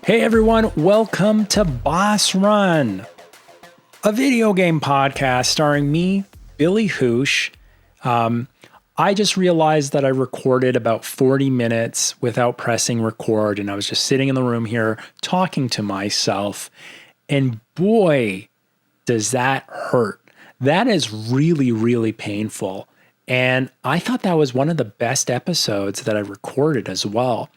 Hey everyone, welcome to Boss Run, a video game podcast starring me, Billy Hoosh. I just realized that I recorded about 40 minutes without pressing record, and I was just sitting in the room here talking to myself, and boy, does that hurt. That is really, really painful. And I thought that was one of the best episodes that I recorded as well.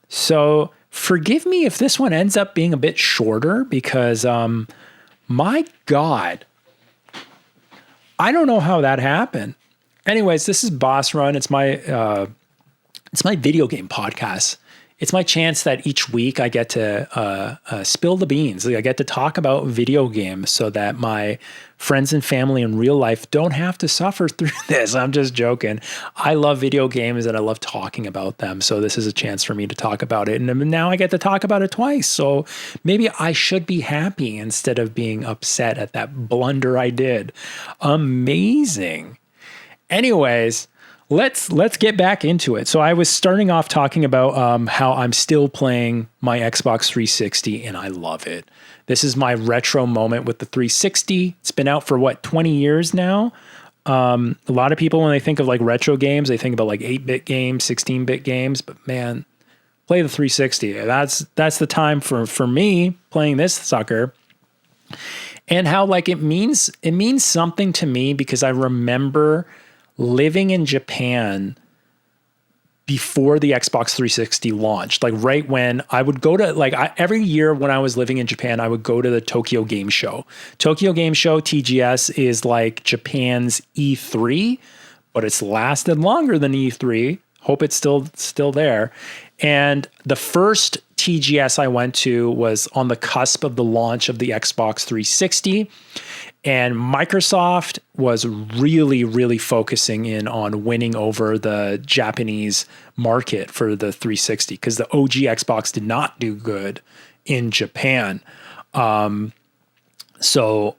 So forgive me if this one ends up being a bit shorter because, my God, I don't know how that happened. Anyways, this is Boss Run. It's my video game podcast. It's my chance that each week I get to spill the beans. I get to talk about video games so that my friends and family in real life don't have to suffer through this. I'm just joking. I love video games and I love talking about them. So this is a chance for me to talk about it. And now I get to talk about it twice. So maybe I should be happy instead of being upset at that blunder I did. Amazing. Anyways, let's get back into it. So I was starting off talking about how I'm still playing my Xbox 360 and I love it. This is my retro moment with the 360. It's been out for 20 years now. A lot of people, when they think of like retro games, they think about like 8-bit games, 16-bit games, but man, play the 360. That's the time for me playing this sucker. And how like it means something to me because I remember living in Japan before the Xbox 360 launched, like right when I would go to every year when I was living in Japan, I would go to the Tokyo Game Show. Tokyo Game Show, TGS, is like Japan's E3, but it's lasted longer than E3. Hope it's still there. And the first TGS I went to was on the cusp of the launch of the Xbox 360. And Microsoft was really, really focusing in on winning over the Japanese market for the 360 because the OG Xbox did not do good in Japan. So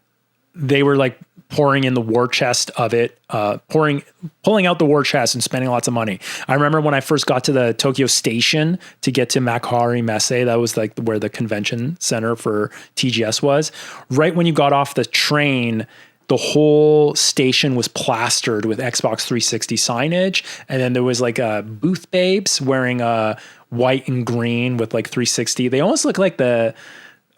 they were like pouring in the war chest of it, pulling out the war chest and spending lots of money. I remember when I first got to the Tokyo station to get to Makuhari Messe, that was like where the convention center for TGS was. Right when you got off the train, the whole station was plastered with Xbox 360 signage. And then there was like booth babes wearing white and green with like 360. They almost look like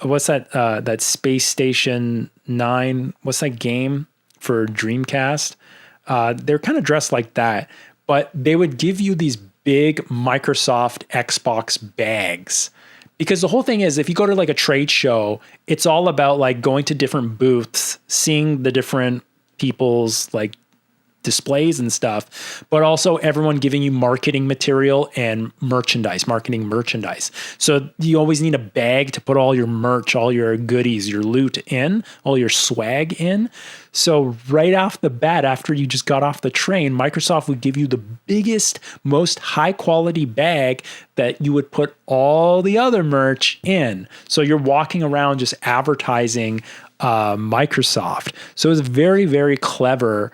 what's that Space Station 9? What's that game for Dreamcast? They're kind of dressed like that, but they would give you these big Microsoft Xbox bags. Because the whole thing is, if you go to like a trade show, it's all about like going to different booths, seeing the different people's like displays and stuff, but also everyone giving you marketing material and marketing merchandise. So you always need a bag to put all your merch, all your goodies, your loot in, all your swag in. So right off the bat, after you just got off the train, Microsoft would give you the biggest, most high quality bag that you would put all the other merch in. So you're walking around just advertising Microsoft. So it was very, very clever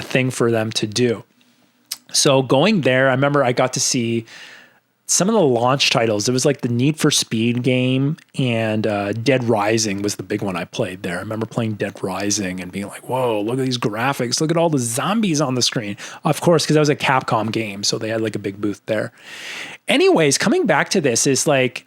thing for them to do. So going there, I remember I got to see some of the launch titles. It was like the Need for Speed game and Dead Rising was the big one I played there. I remember playing Dead Rising and being like, whoa, look at these graphics. Look at all the zombies on the screen. Of course, because that was a Capcom game. So they had like a big booth there. Anyways, coming back to this is like,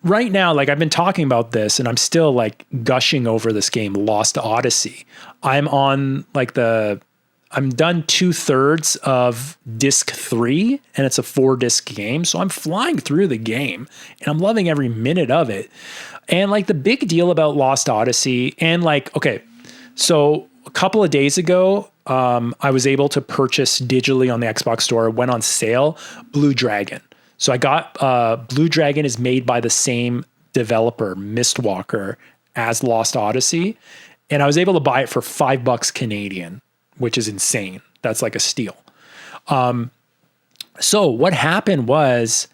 right now, like I've been talking about this and I'm still like gushing over this game, Lost Odyssey. I'm on like I'm done 2/3 of disc 3 and it's a 4-disc game. So I'm flying through the game and I'm loving every minute of it. And like the big deal about Lost Odyssey and like, okay, so a couple of days ago, I was able to purchase digitally on the Xbox store, went on sale, Blue Dragon. So I got Blue Dragon is made by the same developer, Mistwalker, as Lost Odyssey. And I was able to buy it for $5 Canadian, which is insane. That's like a steal. So what happened was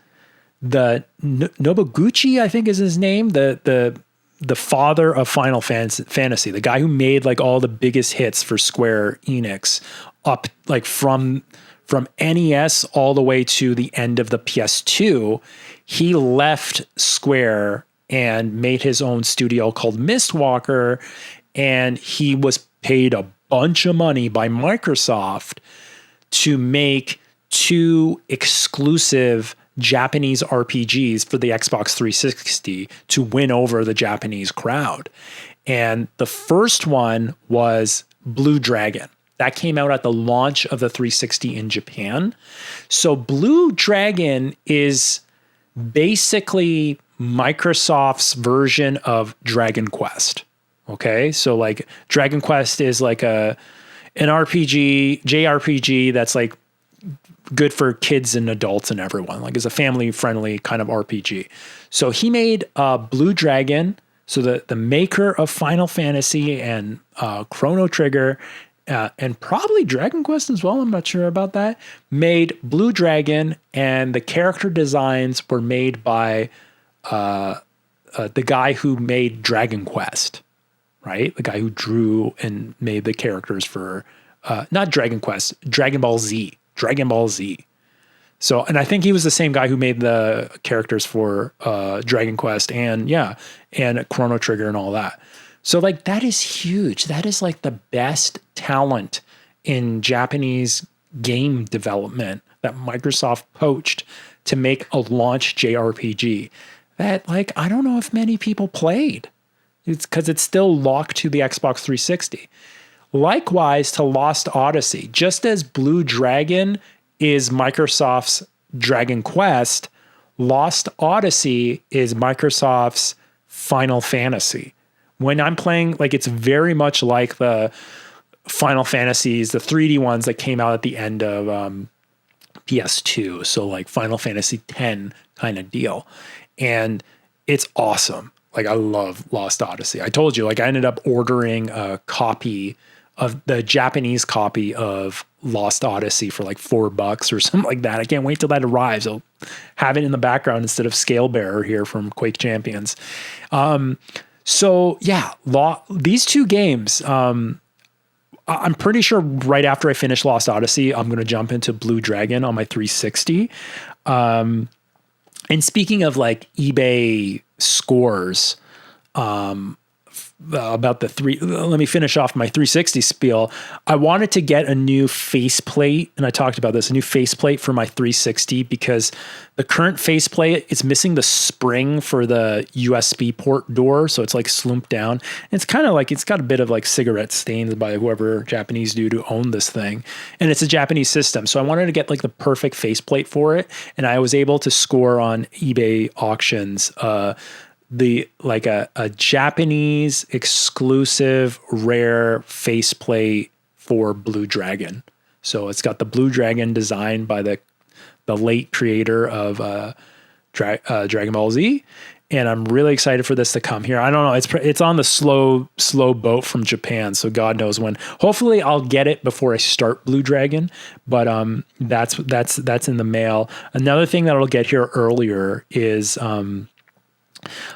the Nobuguchi, I think is his name, the father of Final Fantasy, the guy who made like all the biggest hits for Square Enix up like from from NES all the way to the end of the PS2, he left Square and made his own studio called Mistwalker, and he was paid a bunch of money by Microsoft to make 2 exclusive Japanese RPGs for the Xbox 360 to win over the Japanese crowd. And the first one was Blue Dragon. That came out at the launch of the 360 in Japan. So Blue Dragon is basically Microsoft's version of Dragon Quest. Okay, so like Dragon Quest is like an RPG, JRPG that's like good for kids and adults and everyone. Like it's a family friendly kind of RPG. So he made Blue Dragon. So the maker of Final Fantasy and Chrono Trigger and probably Dragon Quest as well, I'm not sure about that, made Blue Dragon, and the character designs were made by the guy who made Dragon Quest, right? The guy who drew and made the characters for, not Dragon Quest, Dragon Ball Z. So, and I think he was the same guy who made the characters for Dragon Quest and Chrono Trigger and all that. So like that is huge. That is like the best talent in Japanese game development that Microsoft poached to make a launch JRPG that like, I don't know if many people played. It's because it's still locked to the Xbox 360. Likewise to Lost Odyssey, just as Blue Dragon is Microsoft's Dragon Quest, Lost Odyssey is Microsoft's Final Fantasy. When I'm playing, like it's very much like the Final Fantasies, the 3D ones that came out at the end of PS2. So like Final Fantasy X kind of deal. And it's awesome. Like I love Lost Odyssey. I told you, like I ended up ordering a copy of the Japanese copy of Lost Odyssey for like $4 or something like that. I can't wait till that arrives. I'll have it in the background instead of Scale Bearer here from Quake Champions. So yeah, these 2 games, I'm pretty sure right after I finish Lost Odyssey, I'm going to jump into Blue Dragon on my 360. And speaking of like eBay scores, about let me finish off my 360 spiel. I wanted to get a new faceplate, and I talked about this, a new faceplate for my 360 because the current faceplate is missing the spring for the USB port door, so it's like slumped down. And it's kind of like it's got a bit of like cigarette stains by whoever Japanese dude who owned this thing, and it's a Japanese system. So I wanted to get like the perfect faceplate for it, and I was able to score on eBay auctions a Japanese exclusive rare faceplate for Blue Dragon. So it's got the Blue Dragon designed by the late creator of Dragon Ball Z, and I'm really excited for this to come here. I don't know, it's on the slow boat from Japan, so God knows when. Hopefully I'll get it before I start Blue Dragon, but that's in the mail. Another thing that I'll get here earlier is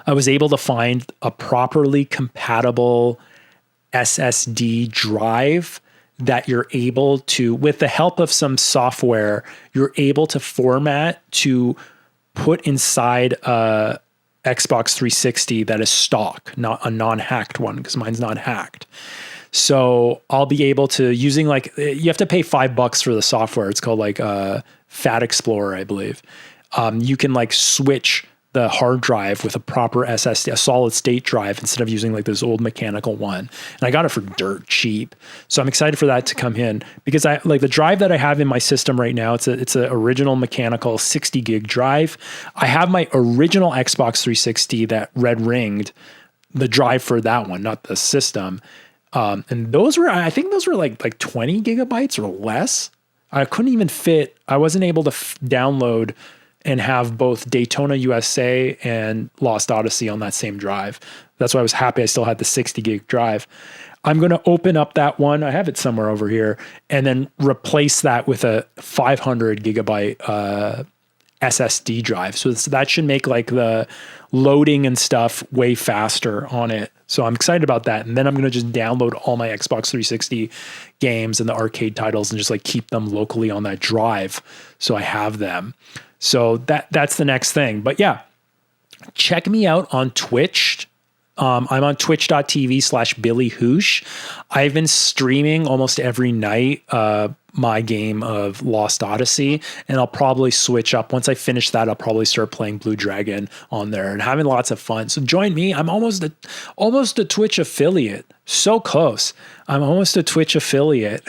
I was able to find a properly compatible SSD drive that you're able to, with the help of some software, you're able to format to put inside a Xbox 360 that is stock, not a non-hacked one, because mine's not hacked. So I'll be able to, using like, you have to pay $5 for the software. It's called like Fat Explorer, I believe. You can like switch the hard drive with a proper SSD, a solid state drive, instead of using like this old mechanical one. And I got it for dirt cheap. So I'm excited for that to come in, because I like the drive that I have in my system right now. It's a original mechanical 60 gig drive. I have my original Xbox 360 that red ringed, the drive for that one, not the system. And I think those were like 20 gigabytes or less. I couldn't even fit, I wasn't able to download and have both Daytona USA and Lost Odyssey on that same drive. That's why I was happy I still had the 60 gig drive. I'm going to open up that one. I have it somewhere over here, and then replace that with a 500 gigabyte SSD drive. So that should make like the loading and stuff way faster on it. So I'm excited about that. And then I'm going to just download all my Xbox 360 games and the arcade titles and just like keep them locally on that drive. So I have them. So that's the next thing. But yeah, check me out on Twitch. I'm on twitch.tv/BillyHoosh. I've been streaming almost every night my game of Lost Odyssey, and I'll probably switch up. Once I finish that, I'll probably start playing Blue Dragon on there and having lots of fun. So join me. I'm almost a Twitch affiliate. So close. I'm almost a Twitch affiliate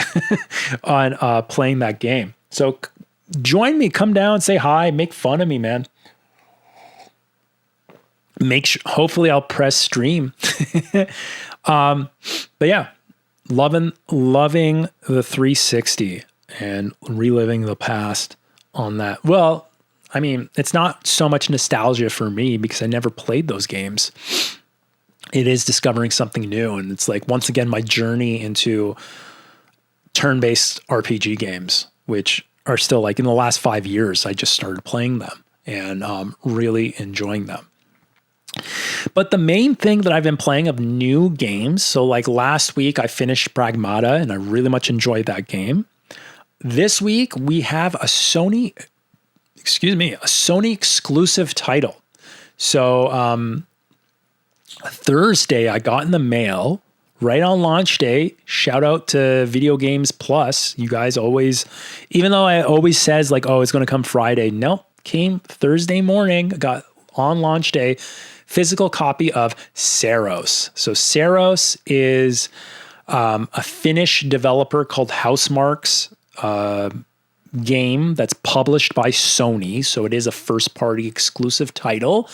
on playing that game. So join me. Come down, say hi, make fun of me, man. Hopefully I'll press stream. But yeah, loving the 360 and reliving the past on that. Well, I mean, it's not so much nostalgia for me because I never played those games. It is discovering something new. And it's like, once again, my journey into turn-based RPG games, which are still like in the last 5 years, I just started playing them and really enjoying them. But the main thing that I've been playing of new games, so like last week I finished Pragmata and I really much enjoyed that game. This week we have a Sony exclusive title. So Thursday I got in the mail right on launch day. Shout out to Video Games Plus. You guys always, even though it always says like, oh, it's going to come Friday. Nope, came Thursday morning, got on launch day. Physical copy of Saros. So Saros is a Finnish developer called Housemarque's game that's published by Sony. So it is a first-party exclusive title.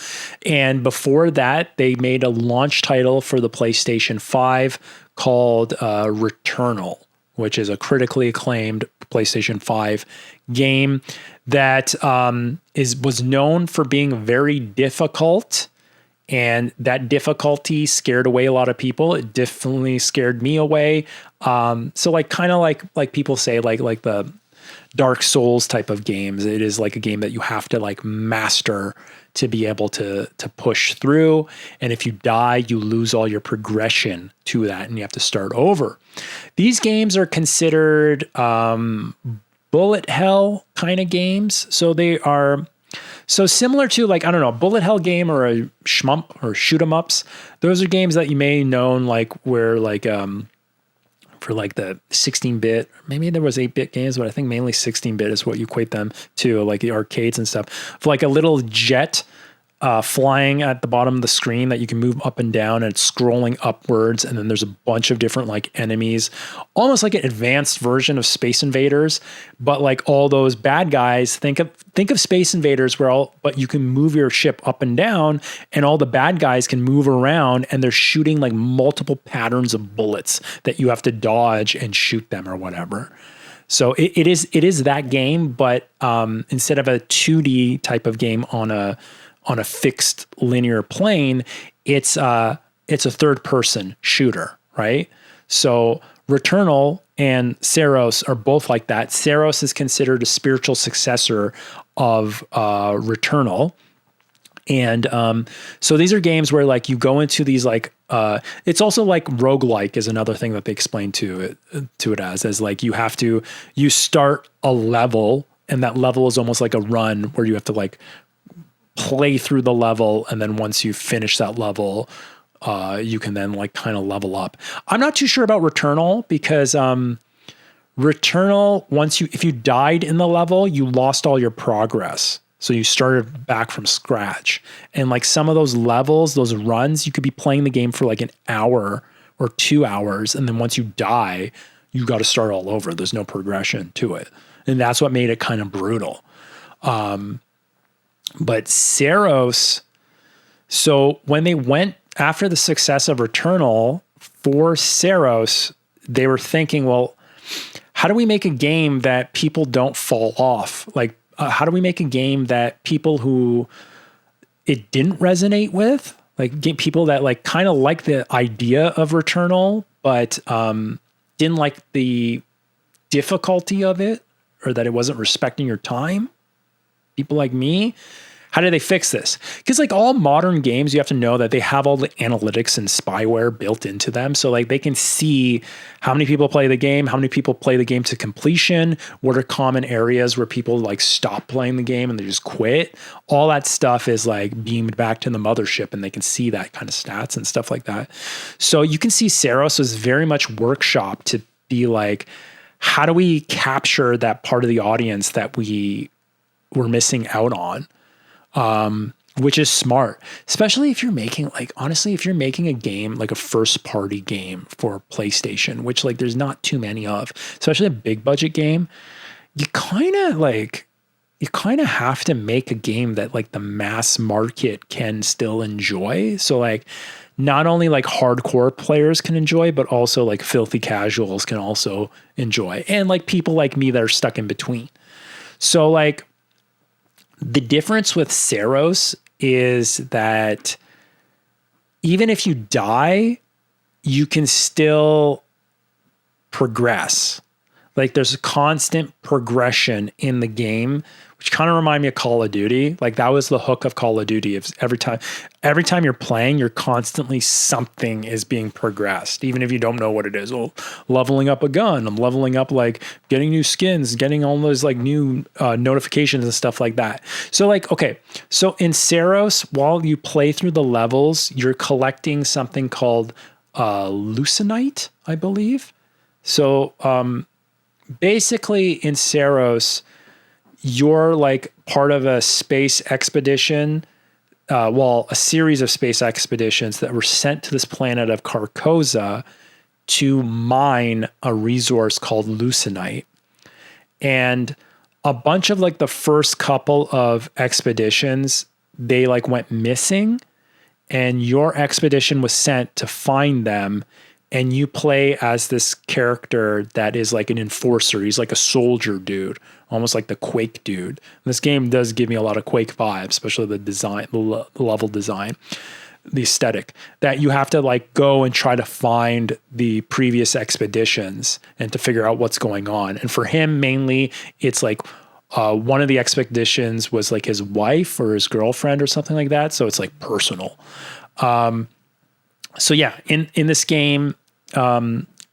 And before that, they made a launch title for the PlayStation 5 called Returnal, which is a critically acclaimed PlayStation 5 game that was known for being very difficult. And that difficulty scared away a lot of people. It definitely scared me away. So like kind of like people say like the Dark Souls type of games, it is like a game that you have to like master to be able to push through. And if you die, you lose all your progression to that and you have to start over. These games are considered bullet hell kind of games. So they are so similar to like, I don't know, a bullet hell game or a shmup or shoot 'em ups. Those are games that you may known like where like for like the 16-bit, maybe there was 8-bit games, but I think mainly 16-bit is what you equate them to, like the arcades and stuff. For like a little jet flying at the bottom of the screen that you can move up and down and it's scrolling upwards. And then there's a bunch of different like enemies, almost like an advanced version of Space Invaders, but like all those bad guys, think of Space Invaders but you can move your ship up and down and all the bad guys can move around and they're shooting like multiple patterns of bullets that you have to dodge and shoot them or whatever. So it is that game, but instead of a 2D type of game on a fixed linear plane, it's a third person shooter, right? So Returnal and Saros are both like that. Saros is considered a spiritual successor of Returnal. And so these are games where like you go into these like, it's also like roguelike is another thing that they explain to it as like you start a level and that level is almost like a run where you have to like play through the level. And then once you finish that level, you can then like kind of level up. I'm not too sure about Returnal because Returnal, if you died in the level, you lost all your progress. So you started back from scratch. And like some of those levels, those runs, you could be playing the game for like an hour or 2 hours. And then once you die, you got to start all over. There's no progression to it. And that's what made it kind of brutal. But Saros, so when they went after the success of Returnal for Saros, they were thinking, well, how do we make a game that people don't fall off? Like, how do we make a game that people who it didn't resonate with, like people that like kind of like the idea of Returnal, but didn't like the difficulty of it or that it wasn't respecting your time? people like me. How do they fix this? Because like all modern games, you have to know that they have all the analytics and spyware built into them. So like they can see how many people play the game, how many people play the game to completion, what are common areas where people like stop playing the game and they just quit. All that stuff is like beamed back to the mothership, and they can see that kind of stats and stuff like that. So you can see Saros was very much workshop to be like, how do we capture that part of the audience that we were missing out on? Which is smart, especially if you're making like, honestly, if you're making a game, like a first party game for PlayStation, which like there's not too many of, especially a big budget game, you kind of have to make a game that like the mass market can still enjoy. So like not only like hardcore players can enjoy, but also like filthy casuals can also enjoy. And like people like me that are stuck in between. So like, the difference with Saros is that even if you die, you can still progress. Like there's a constant progression in the game, which kind of remind me of Call of Duty. Like that was the hook of Call of Duty. If every time you're playing, you're constantly something is being progressed, even if you don't know what it is. Well, leveling up a gun, I'm leveling up, like getting new skins, getting all those like new notifications and stuff like that. So like, okay, so in Saros, while you play through the levels, you're collecting something called Lucenite, I believe. So basically in Saros, you're like part of a space expedition, a series of space expeditions that were sent to this planet of Carcosa to mine a resource called Lucenite. And a bunch of like the first couple of expeditions, they like went missing, and your expedition was sent to find them. And you play as this character that is like an enforcer. He's like a soldier dude, almost like the Quake dude. This game does give me a lot of Quake vibes, especially the design, the level design, the aesthetic, that you have to like go and try to find the previous expeditions and to figure out what's going on. And for him, mainly, it's like one of the expeditions was like his wife or his girlfriend or something like that. So it's like personal. So yeah, in this game,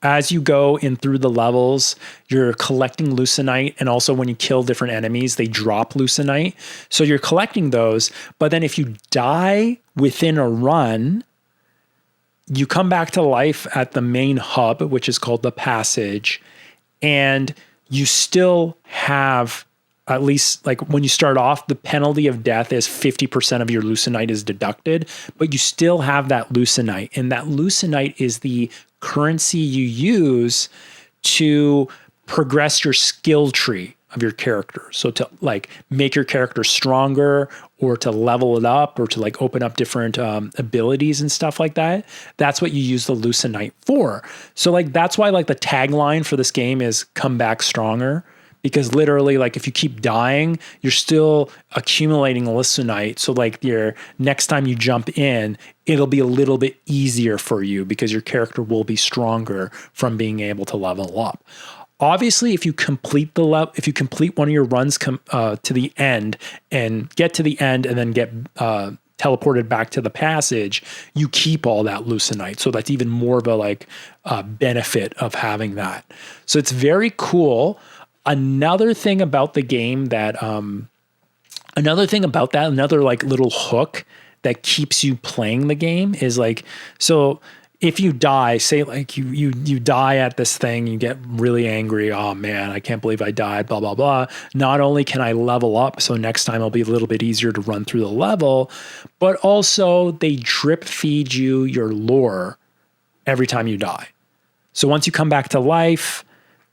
as you go in through the levels, you're collecting Lucenite, and also when you kill different enemies, they drop Lucenite. So you're collecting those, but then if you die within a run, you come back to life at the main hub, which is called the Passage, and you still have, at least like when you start off, the penalty of death is 50% of your Lucenite is deducted, but you still have that Lucenite. And that Lucenite is the currency you use to progress your skill tree of your character. So to like make your character stronger, or to level it up, or to like open up different abilities and stuff like that. That's what you use the Lucenite for. So like, that's why like the tagline for this game is "Come Back Stronger." Because literally, like if you keep dying, you're still accumulating Lucenite. So like your next time you jump in, it'll be a little bit easier for you because your character will be stronger from being able to level up. Obviously, if you complete if you complete one of your runs to the end and get to the end and then get teleported back to the Passage, you keep all that Lucenite. So that's even more of a like benefit of having that. So it's very cool. Another thing about the game that, another like little hook that keeps you playing the game is like, so if you die, say like you die at this thing, you get really angry. Oh man, I can't believe I died, blah, blah, blah. Not only can I level up, so next time it'll be a little bit easier to run through the level, but also they drip feed you your lore every time you die. So once you come back to life,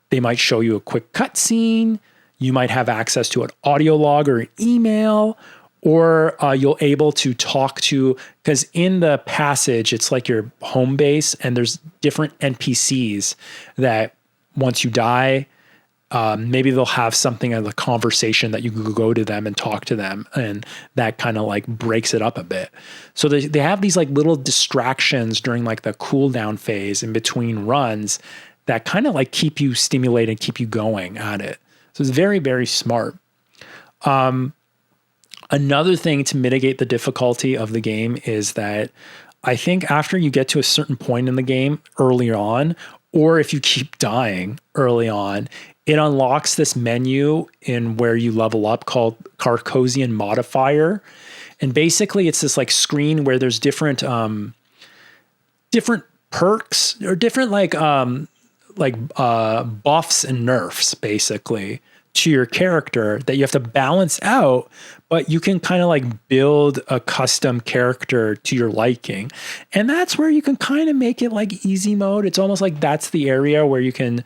they might show you a quick cutscene. You might have access to an audio log or an email, or you'll able to talk to, because in the Passage, it's like your home base, and there's different NPCs that once you die, maybe they'll have something as a conversation that you can go to them and talk to them, and that kind of like breaks it up a bit. So they have these like little distractions during like the cooldown phase in between runs that kind of like keep you stimulated, keep you going at it. So it's very, very smart. Another thing to mitigate the difficulty of the game is that I think after you get to a certain point in the game early on, or if you keep dying early on, it unlocks this menu in where you level up called Carcosian modifier. And basically it's this like screen where there's different perks or different buffs and nerfs basically to your character that you have to balance out, but you can kind of like build a custom character to your liking. And that's where you can kind of make it like easy mode. It's almost like that's the area where you can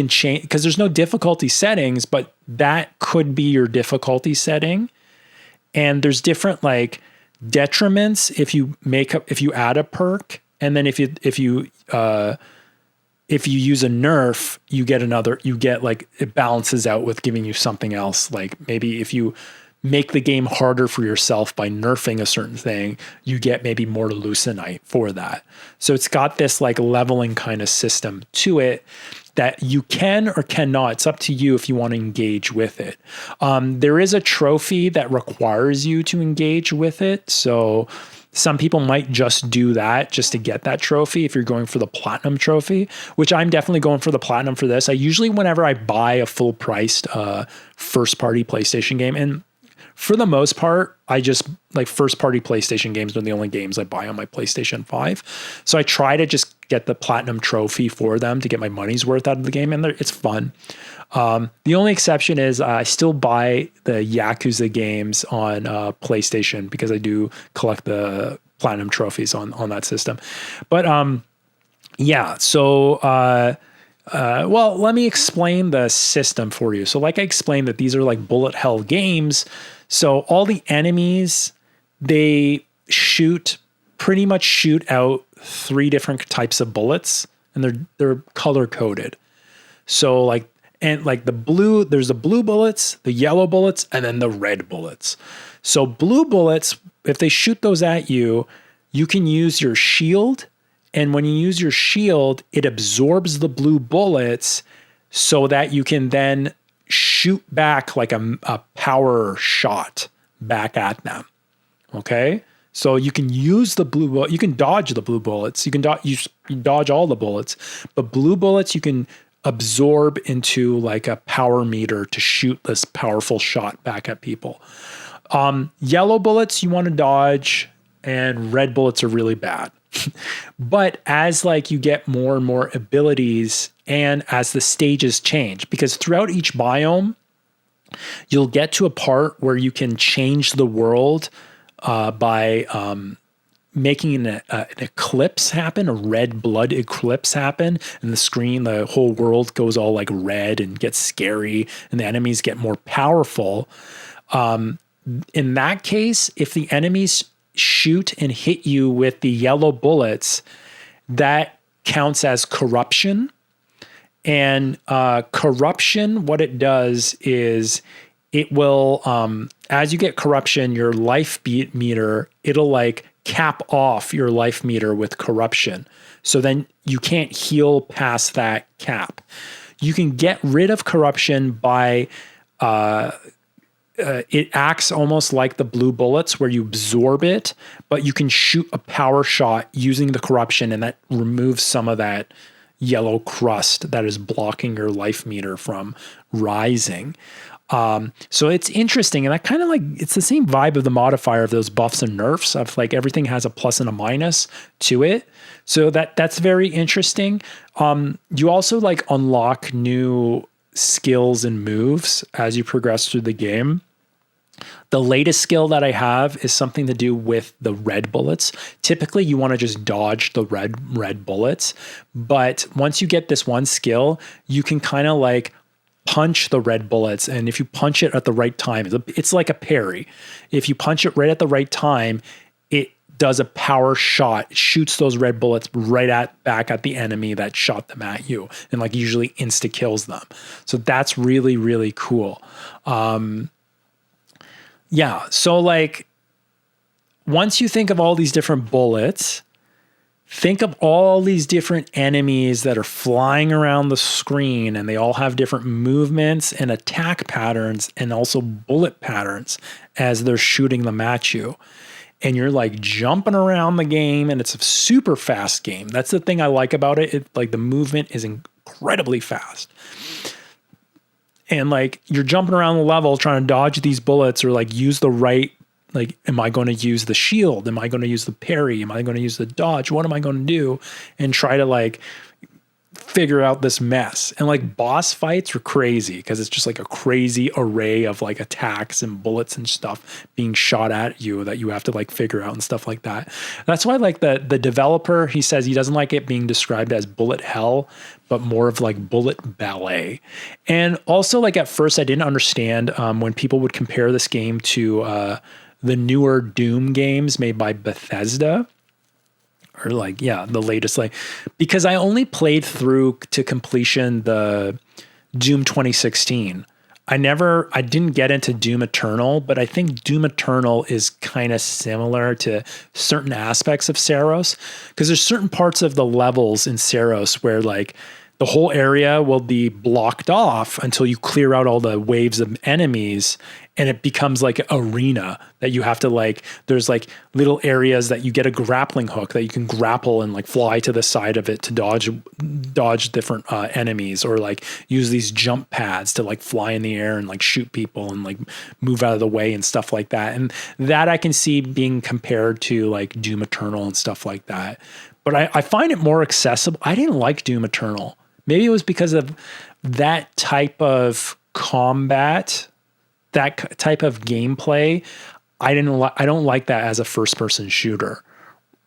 change, because there's no difficulty settings, but that could be your difficulty setting. And there's different like detriments if you add a perk, and then if you use a nerf, you get like, it balances out with giving you something else. Like maybe if you make the game harder for yourself by nerfing a certain thing, you get maybe more lucite for that. So it's got this like leveling kind of system to it that you can or cannot. It's up to you if you want to engage with it. There is a trophy that requires you to engage with it. So some people might just do that just to get that trophy if you're going for the platinum trophy, which I'm definitely going for the platinum for this. I usually, whenever I buy a full priced first party PlayStation game, and for the most part, I just like first party PlayStation games are the only games I buy on my PlayStation 5. So I try to just get the platinum trophy for them to get my money's worth out of the game. And it's fun. The only exception is I still buy the Yakuza games on PlayStation because I do collect the platinum trophies on that system. But yeah, so well, let me explain the system for you. So like I explained that these are like bullet hell games. So all the enemies, they pretty much shoot out 3 different types of bullets, and they're color coded. So like, and like there's the blue bullets, the yellow bullets, and then the red bullets. So blue bullets, if they shoot those at you, you can use your shield. And when you use your shield, it absorbs the blue bullets so that you can then shoot back like a power shot back at them. Okay. So you can use the blue bullet, you can dodge the blue bullets. You can dodge all the bullets, but blue bullets you can absorb into like a power meter to shoot this powerful shot back at people. Yellow bullets you want to dodge, and red bullets are really bad. But as like you get more and more abilities, and as the stages change, because throughout each biome, you'll get to a part where you can change the world by making an eclipse happen, a red blood eclipse happen, and the whole world goes all like red and gets scary, and the enemies get more powerful. In that case, if the enemies shoot and hit you with the yellow bullets, that counts as corruption. And corruption, what it does is it will, as you get corruption, your life meter, it'll like cap off your life meter with corruption. So then you can't heal past that cap. You can get rid of corruption by, it acts almost like the blue bullets where you absorb it, but you can shoot a power shot using the corruption, and that removes some of that yellow crust that is blocking your life meter from rising. So it's interesting, and that kind of like, it's the same vibe of the modifier of those buffs and nerfs of like everything has a plus and a minus to it. So that's very interesting. You also like unlock new skills and moves as you progress through the game. The latest skill that I have is something to do with the red bullets. Typically, you want to just dodge the red bullets. But once you get this one skill, you can kind of like punch the red bullets. And if you punch it at the right time, it's like a parry. If you punch it right at the right time, it does a power shot, shoots those red bullets back at the enemy that shot them at you, and like usually insta kills them. So that's really, really cool. Yeah. So like once you think of all these different bullets, think of all these different enemies that are flying around the screen, and they all have different movements and attack patterns and also bullet patterns as they're shooting them at you. And you're like jumping around the game, and it's a super fast game. That's the thing I like about it. Like the movement is incredibly fast. And like you're jumping around the level trying to dodge these bullets or like use the right, like, am I going to use the shield? Am I going to use the parry? Am I going to use the dodge? What am I going to do? And try to like figure out this mess. And like boss fights are crazy because it's just like a crazy array of like attacks and bullets and stuff being shot at you that you have to like figure out and stuff like that. That's why like the developer, he says he doesn't like it being described as bullet hell, but more of like bullet ballet. And also like at first I didn't understand when people would compare this game to the newer Doom games made by Bethesda. Or like, yeah, the latest, like, because I only played through to completion the Doom 2016. I didn't get into Doom Eternal, but I think Doom Eternal is kind of similar to certain aspects of Saros, because there's certain parts of the levels in Saros where like the whole area will be blocked off until you clear out all the waves of enemies, and it becomes like an arena that you have to like, there's like little areas that you get a grappling hook that you can grapple and like fly to the side of it to dodge different enemies, or like use these jump pads to like fly in the air and like shoot people and like move out of the way and stuff like that. And that I can see being compared to like Doom Eternal and stuff like that. But I find it more accessible. I didn't like Doom Eternal. Maybe it was because of that type of combat, that type of gameplay. I don't like that as a first person shooter.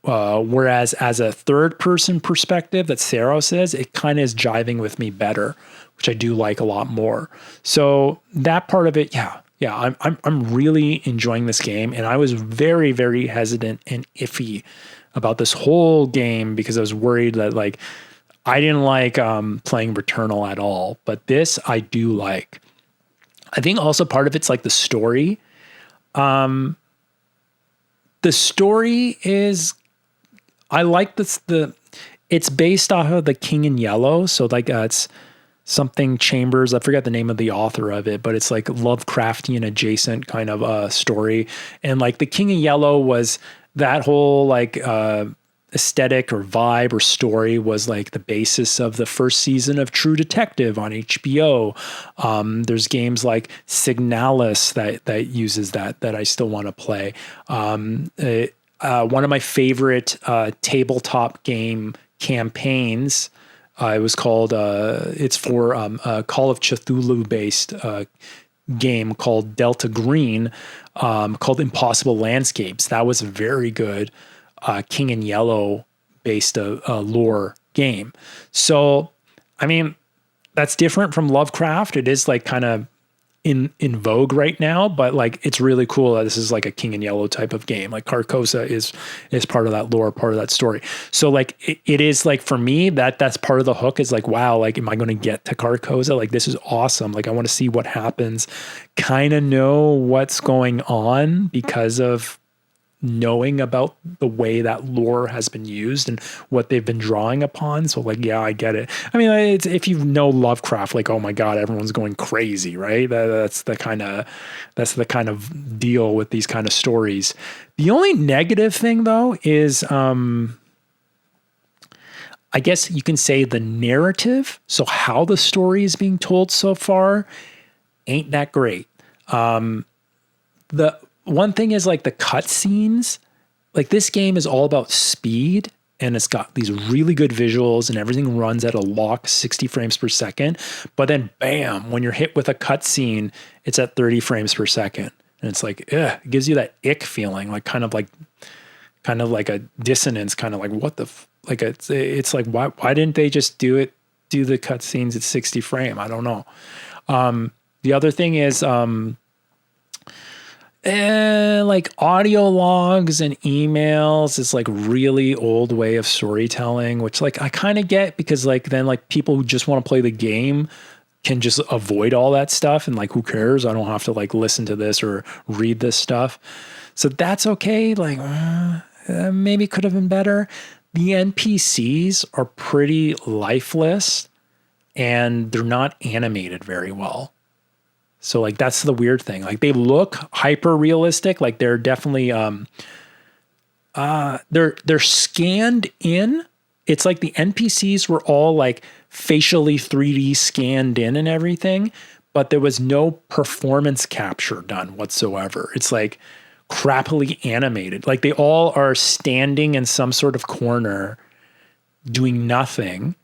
Whereas as a third person perspective that Saros is, it kind of is jiving with me better, which I do like a lot more. So that part of it, yeah, I'm really enjoying this game. And I was very, very hesitant and iffy about this whole game because I was worried that like, I didn't like playing Returnal at all, but this I do like. I think also part of it's like the story. The story is, I like this. It's based off of The King in Yellow, so like it's something Chambers. I forget the name of the author of it, but it's like Lovecraftian adjacent kind of story. And like The King in Yellow was that whole like aesthetic or vibe or story was like the basis of the first season of True Detective on HBO. There's games like Signalis that uses that I still want to play. One of my favorite tabletop game campaigns, it was called, it's for a Call of Cthulhu based game called Delta Green, called Impossible Landscapes. That was very good. King in Yellow based lore game. So, I mean, that's different from Lovecraft. It is like kind of in vogue right now, but like, it's really cool that this is like a King in Yellow type of game. Like Carcosa is part of that lore, part of that story. So like, it is like, for me, that's part of the hook is like, wow, like, am I going to get to Carcosa? Like, this is awesome. Like, I want to see what happens, kind of know what's going on because of knowing about the way that lore has been used and what they've been drawing upon. So like, yeah, I get it. I mean, it's, if you know Lovecraft, like, oh my God, everyone's going crazy, right? That's the kind of deal with these kind of stories. The only negative thing though is, I guess you can say the narrative. So how the story is being told so far ain't that great. The one thing is like the cutscenes, like this game is all about speed and it's got these really good visuals and everything runs at a lock 60 frames per second. But then bam, when you're hit with a cutscene, it's at 30 frames per second. And it's like, it gives you that ick feeling, like kind of like a dissonance, kind of like what the, like it's like, why didn't they just do the cutscenes at 60 frame? I don't know. The other thing is, like audio logs and emails is like really old way of storytelling, which like I kind of get because like then like people who just want to play the game can just avoid all that stuff and like who cares? I don't have to like listen to this or read this stuff. So that's okay. Like maybe could have been better. the NPCs are pretty lifeless and they're not animated very well. So like that's the weird thing. Like they look hyper realistic. Like they're definitely they're scanned in. It's like the NPCs were all like facially 3D scanned in and everything, but there was no performance capture done whatsoever. It's like crappily animated. Like they all are standing in some sort of corner doing nothing.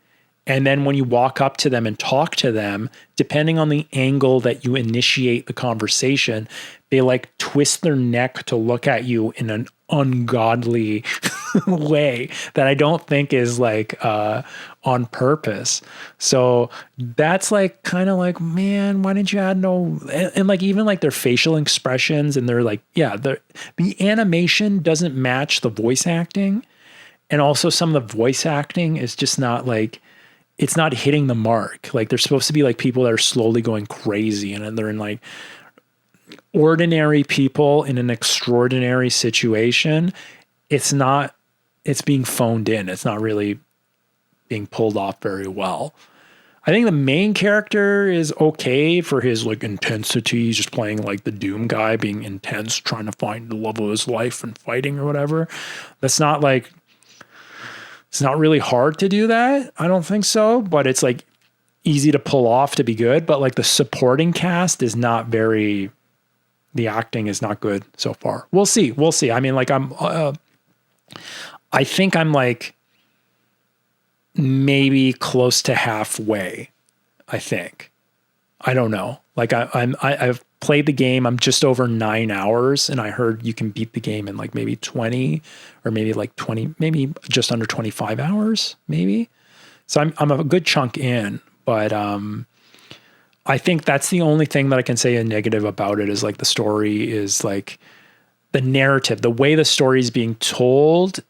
And then when you walk up to them and talk to them, depending on the angle that you initiate the conversation, they like twist their neck to look at you in an ungodly way that I don't think is like on purpose. So that's like kind of like, man, why didn't you add no, and like even like their facial expressions and they're like, yeah, the animation doesn't match the voice acting. And also some of the voice acting is just not like, it's not hitting the mark. Like they're supposed to be like people that are slowly going crazy and they're in like ordinary people in an extraordinary situation. It's being phoned in. It's not really being pulled off very well. I think the main character is okay for his like intensity. He's just playing like the Doom guy being intense, trying to find the love of his life and fighting or whatever. That's not like, it's not really hard to do that. I don't think so, but it's like easy to pull off to be good. But like the supporting cast is not very, the acting is not good so far. We'll see. We'll see. I mean, like I think I'm like maybe close to halfway. I think. I don't know. Like I've played the game. I'm just over 9 hours, and I heard you can beat the game in like maybe 20 or maybe like 20, maybe just under 25 hours, maybe. So I'm a good chunk in, but I think that's the only thing that I can say a negative about it is like the story is like the narrative, the way the story is being told.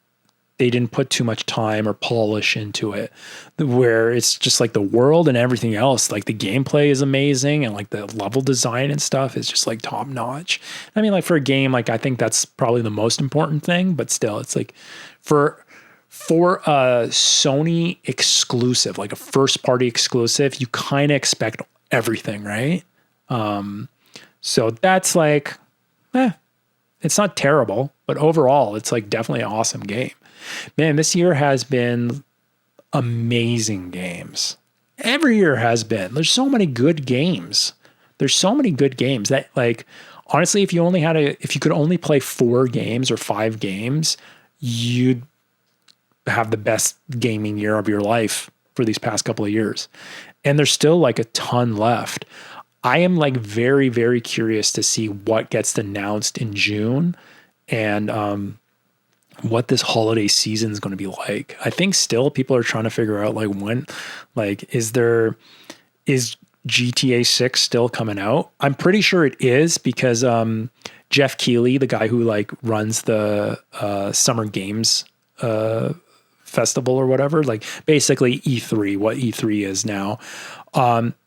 They didn't put too much time or polish into it, where it's just like the world and everything else. Like the gameplay is amazing and like the level design and stuff is just like top notch. I mean, like for a game, like I think that's probably the most important thing, but still it's like for a Sony exclusive, like a first party exclusive, you kind of expect everything, right? So that's like, it's not terrible, but overall it's like definitely an awesome game. Man, this year has been amazing games. Every year has been. There's so many good games. There's so many good games that like, honestly, if you could only play 4 games or 5 games, you'd have the best gaming year of your life for these past couple of years. And there's still like a ton left. I am like very, very curious to see what gets announced in June and, what this holiday season is going to be like. I think still people are trying to figure out like when, like, is GTA 6 still coming out? I'm pretty sure it is because Jeff Keighley, the guy who like runs the Summer Games festival or whatever, like basically E3, what E3 is now.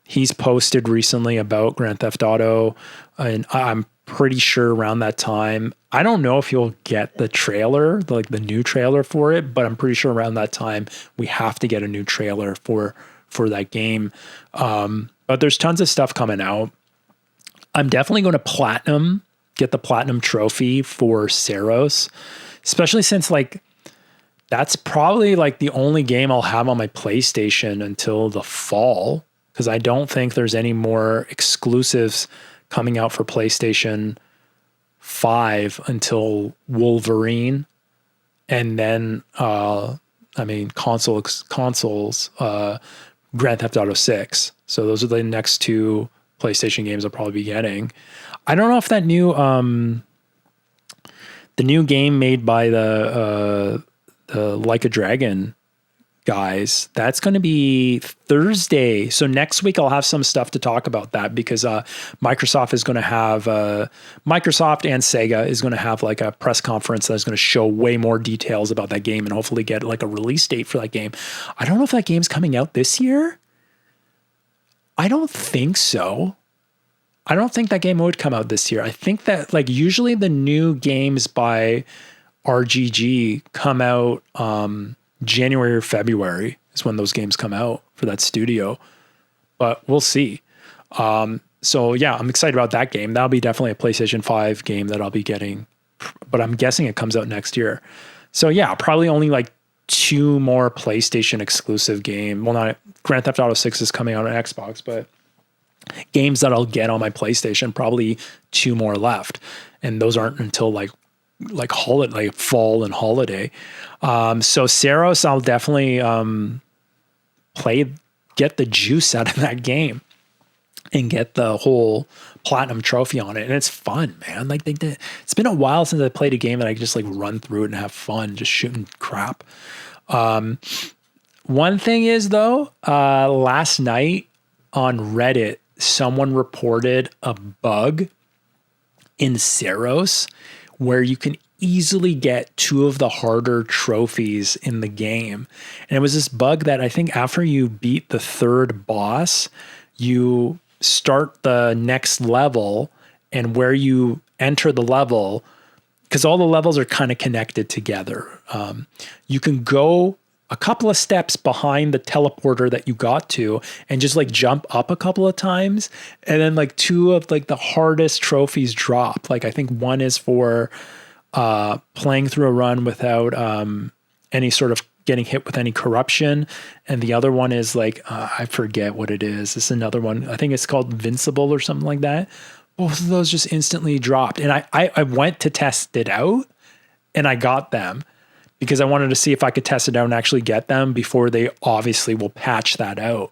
He's posted recently about Grand Theft Auto, and I'm pretty sure around that time, I don't know if you'll get the trailer, like the new trailer for it, but I'm pretty sure around that time we have to get a new trailer for that game. But there's tons of stuff coming out. I'm definitely going to get the platinum trophy for Saros, especially since like that's probably like the only game I'll have on my PlayStation until the fall, because I don't think there's any more exclusives coming out for PlayStation 5 until Wolverine, and then consoles Grand Theft Auto 6. So those are the next 2 PlayStation games I'll probably be getting. I don't know if that new the new game made by the Like a Dragon guys, that's going to be Thursday. So next week I'll have some stuff to talk about that, because Microsoft is going to have Microsoft and Sega is going to have like a press conference that's going to show way more details about that game and hopefully get like a release date for that game. I don't know if that game's coming out this year. I don't think so. I don't think that game would come out this year. I think that like usually the new games by RGG come out January or February is when those games come out for that studio, but we'll see. So yeah, I'm excited about that game. That'll be definitely a PlayStation 5 game that I'll be getting, but I'm guessing it comes out next year. So yeah, probably only like 2 more PlayStation exclusive game. Well, not Grand Theft Auto 6 is coming out on Xbox, but games that I'll get on my PlayStation, probably 2 more left. And those aren't until like holiday, like fall and holiday. So Saros, I'll definitely get the juice out of that game and get the whole platinum trophy on it. And it's fun, man. Like it's been a while since I played a game that I could just like run through it and have fun, just shooting crap. One thing is though, last night on Reddit, someone reported a bug in Saros where you can easily get 2 of the harder trophies in the game. And it was this bug that I think after you beat the 3rd boss, you start the next level, and where you enter the level, because all the levels are kind of connected together, you can go a couple of steps behind the teleporter that you got to and just like jump up a couple of times, and then like 2 of like the hardest trophies drop. Like I think one is for playing through a run without any sort of getting hit with any corruption, and the other one is like I forget what it is. It's another one. I think it's called Invincible or something like that. Both of those just instantly dropped, and I went to test it out, and I got them because I wanted to see if I could test it out and actually get them before they obviously will patch that out.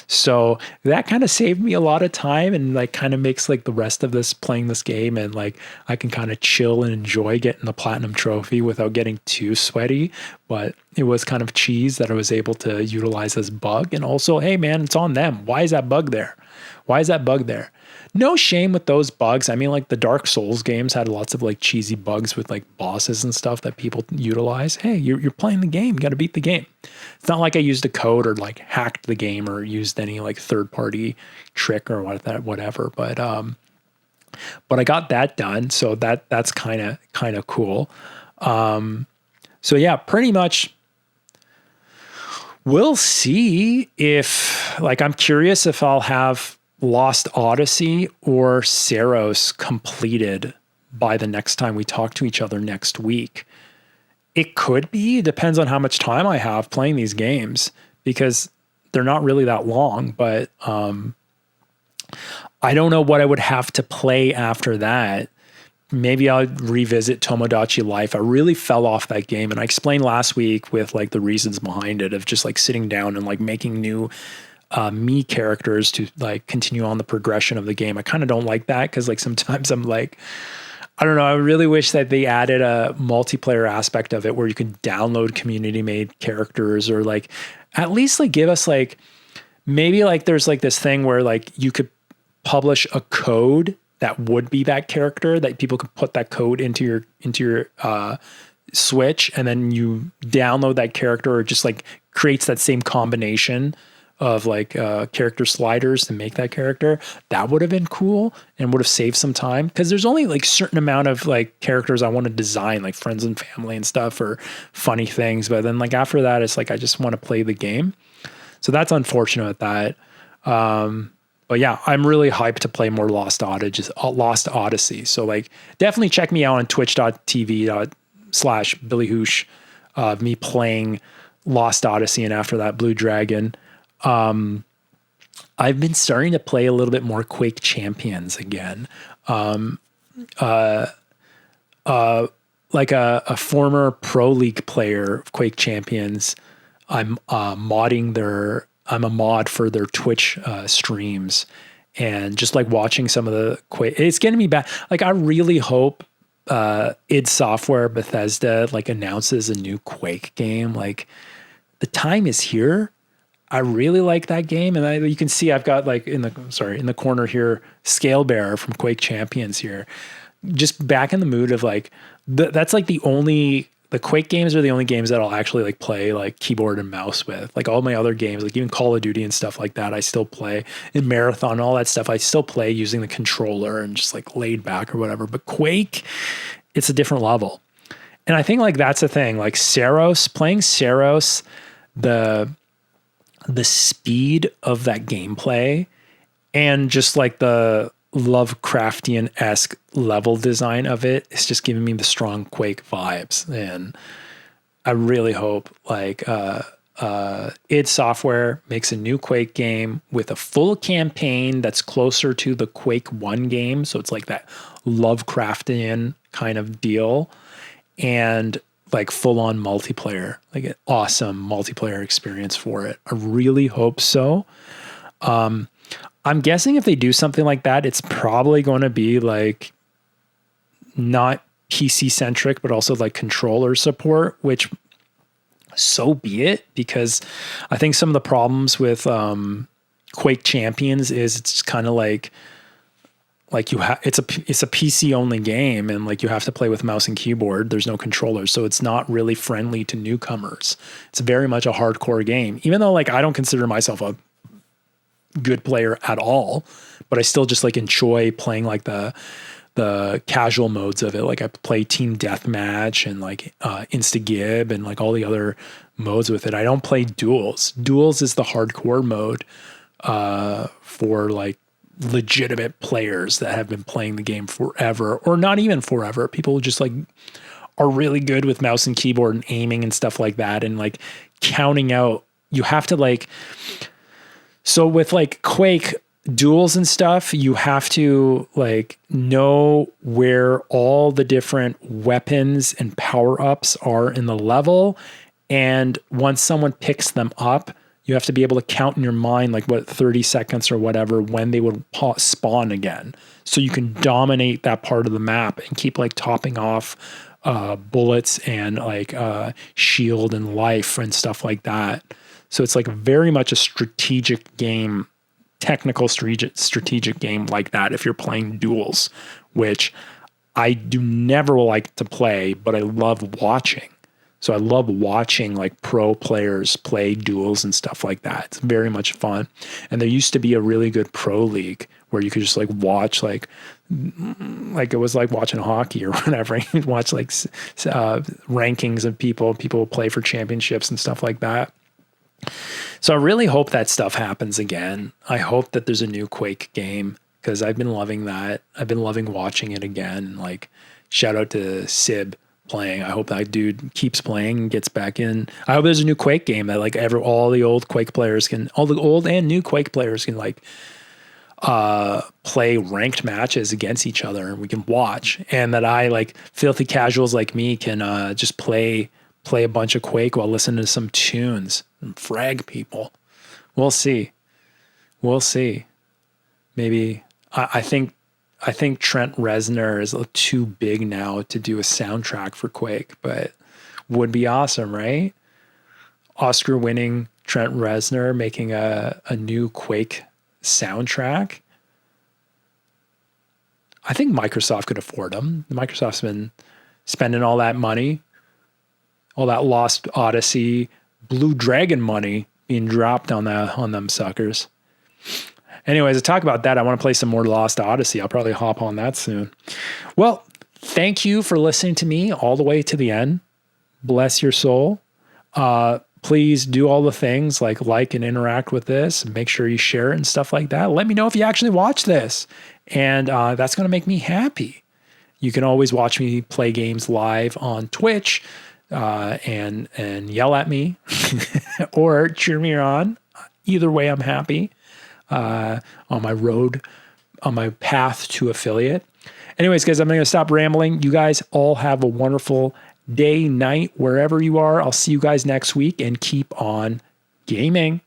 So that kind of saved me a lot of time, and like kind of makes like the rest of this playing this game, and like I can kind of chill and enjoy getting the platinum trophy without getting too sweaty. But it was kind of cheese that I was able to utilize this bug. And also, hey man, it's on them. Why is that bug there? Why is that bug there? No shame with those bugs. I mean, like the Dark Souls games had lots of like cheesy bugs with like bosses and stuff that people utilize. Hey, you're playing the game. You got to beat the game. It's not like I used a code or like hacked the game or used any like third party trick or whatever. But I got that done. So that's kind of cool. So yeah, pretty much we'll see if like, I'm curious if I'll have Lost Odyssey or Saros completed by the next time we talk to each other next week. It could be, depends on how much time I have playing these games, because they're not really that long, but I don't know what I would have to play after that. Maybe I'll revisit Tomodachi Life. I really fell off that game, and I explained last week with like the reasons behind it of just like sitting down and like making new me characters to like continue on the progression of the game. I kind of don't like that, because like sometimes I'm like, I don't know, I really wish that they added a multiplayer aspect of it where you can download community made characters, or like at least like give us like, maybe like there's like this thing where like you could publish a code that would be that character, that people could put that code into your Switch, and then you download that character, or just like creates that same combination of like character sliders to make that character. That would have been cool and would have saved some time, because there's only like certain amount of like characters I want to design, like friends and family and stuff, or funny things. But then like after that, it's like I just want to play the game. So that's unfortunate with that. But yeah, I'm really hyped to play more Lost Odyssey. So like definitely check me out on twitch.tv/BillyHoosh of me playing Lost Odyssey, and after that Blue Dragon. I've been starting to play a little bit more Quake Champions again. Like a former Pro League player of Quake Champions, I'm a mod for their Twitch streams, and just like watching some of the Quake, it's getting me back. Like I really hope id Software, Bethesda, like announces a new Quake game. Like the time is here. I really like that game, and you can see I've got like in the corner here, Scale Bearer from Quake Champions here, just back in the mood of like that's like the Quake games are the only games that I'll actually like play like keyboard and mouse with. Like all my other games, like even Call of Duty and stuff like that, I still play. In Marathon, all that stuff, I still play using the controller and just like laid back or whatever. But Quake, it's a different level. And I think like that's the thing, like playing Saros, the speed of that gameplay and just like the Lovecraftian-esque level design of it is just giving me the strong Quake vibes. And I really hope like id Software makes a new Quake game with a full campaign that's closer to the Quake 1 game. So it's like that Lovecraftian kind of deal and like full on multiplayer, like an awesome multiplayer experience for it. I really hope so. I'm guessing if they do something like that, it's probably going to be like not PC centric, but also like controller support, which so be it, because I think some of the problems with Quake Champions is it's kind of like it's a PC only game, and like you have to play with mouse and keyboard. There's no controller, so it's not really friendly to newcomers. It's very much a hardcore game, even though like I don't consider myself a good player at all, but I still just like enjoy playing like the casual modes of it. Like I play team deathmatch and like insta-gib and like all the other modes with it. I don't play duels. Duels is the hardcore mode for like legitimate players that have been playing the game forever, or not even forever. People who just like are really good with mouse and keyboard and aiming and stuff like that, and like counting out. You have to like, so with like Quake duels and stuff, you have to like know where all the different weapons and power-ups are in the level. And once someone picks them up, you have to be able to count in your mind, like what, 30 seconds or whatever, when they would spawn again. So you can dominate that part of the map and keep like topping off bullets and like shield and life and stuff like that. So it's like very much a strategic game, technical strategic game like that if you're playing duels, which I do never like to play, but I love watching. So I love watching like pro players play duels and stuff like that. It's very much fun. And there used to be a really good pro league where you could just like watch like it was like watching hockey or whatever. You'd watch like rankings of people play for championships and stuff like that. So I really hope that stuff happens again. I hope that there's a new Quake game because I've been loving that. I've been loving watching it again. Like shout out to Sib playing. I hope that dude keeps playing and gets back in. I hope there's a new Quake game that like all the old Quake players can, all the old and new Quake players can like play ranked matches against each other and we can watch, and that I like filthy casuals like me can just play a bunch of Quake while listening to some tunes and frag people. We'll see. Maybe I think Trent Reznor is too big now to do a soundtrack for Quake, but would be awesome, right? Oscar-winning Trent Reznor making a new Quake soundtrack. I think Microsoft could afford them. Microsoft's been spending all that money, all that Lost Odyssey, Blue Dragon money being dropped on them suckers. Anyways, to talk about that, I want to play some more Lost Odyssey. I'll probably hop on that soon. Well, thank you for listening to me all the way to the end. Bless your soul. Please do all the things like and interact with this. Make sure you share it and stuff like that. Let me know if you actually watch this. And that's going to make me happy. You can always watch me play games live on Twitch and yell at me or cheer me on. Either way, I'm happy. On my path to affiliate. Anyways, guys, I'm going to stop rambling. You guys all have a wonderful day, night, wherever you are. I'll see you guys next week and keep on gaming.